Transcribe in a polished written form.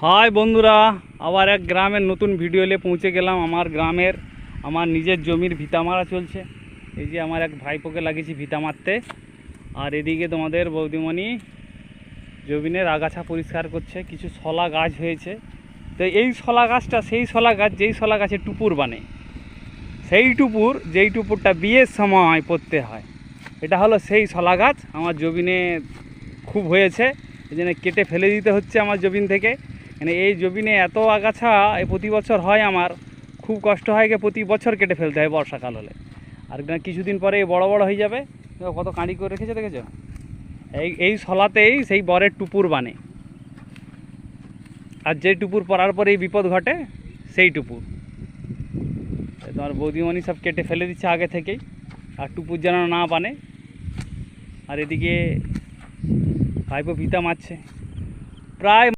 High বন্ধুরা, আবার এক গ্রামের নতুন ভিডিও নিয়ে পৌঁছে গেলাম। আমার নিজের জমির ভিতা মারা চলছে। এই যে আমার এক ভাইপোকে লাগিয়েছি ভিতা মারতে, আর এদিকে তোমাদের বৌদিমণি জমিনের আগাছা পরিষ্কার করছে। কিছু শলা গাছ হয়েছে, তো এই শলা গাছটা সেই শলা গাছ যেই শলা গাছে টুপুর বানে, যেই টুপুরটা বিয়ের সময় পড়তে হয়, এটা হলো সেই শলা গাছ। আমার জমিনে খুব হয়েছে, এই জন্য কেটে ফেলে দিতে হচ্ছে আমার জমিন থেকে। মানে এই জমিনে এত আগাছা প্রতি বছর হয়, আমার খুব কষ্ট হয়, প্রতি বছর কেটে ফেলতে হয় বর্ষাকাল হলে। আর কিছুদিন পরে বড় বড় হয়ে যাবে। কত কাঁড়ি করে রেখেছে দেখেছো? এই শলাতেই সেই বরের টুপুর বানে, আর যেই টুপুর পরার পরে এই বিপদ ঘটে সেই টুপুর। তোমার বৌদিমণি সব কেটে ফেলে দিচ্ছে আগে থেকেই, আর টুপুর যেন না বানে। আর এদিকে ভাইপো ভিতা মারছে প্রায়